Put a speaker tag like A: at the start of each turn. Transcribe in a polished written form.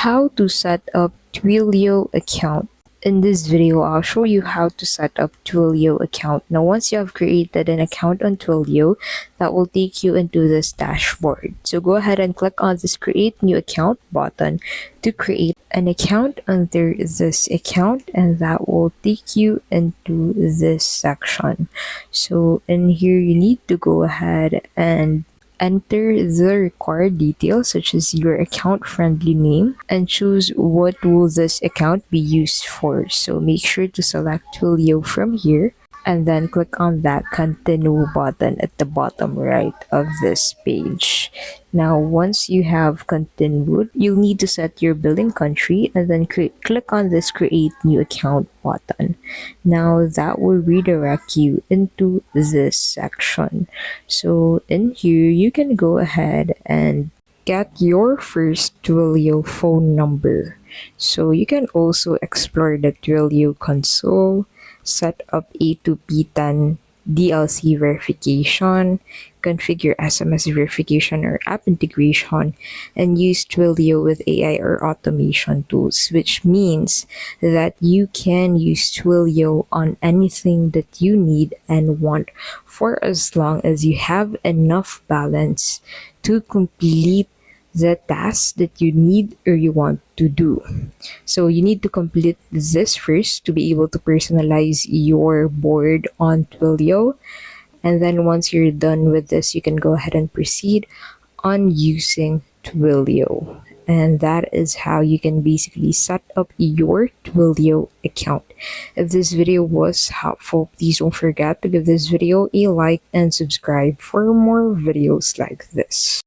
A: How to set up Twilio account. In this video, I'll show you how to set up Twilio account. Now, once you have created an account on Twilio, that will take you into this dashboard. So go ahead and click on this create new account button to create an account under this account, and that will take you into this section. So in here, you need to go ahead and enter the required details such as your account friendly name and choose what will this account be used for. So make sure to select Twilio from here and then click on that continue button at the bottom right of this page. Now, once you have continued, you'll need to set your billing country and then click on this create new account button. Now that will redirect you into this section. So in here, you can go ahead and get your first Twilio phone number. So you can also explore the Twilio console, set up A2P10 DLC verification, configure SMS verification or app integration, and use Twilio with AI or automation tools, which means that you can use Twilio on anything that you need and want for as long as you have enough balance to complete the task that you need or you want to do. So you need to complete this first to be able to personalize your board on Twilio. And then once you're done with this, you can go ahead and proceed on using Twilio. And that is how you can basically set up your Twilio account. If this video was helpful, please don't forget to give this video a like and subscribe for more videos like this.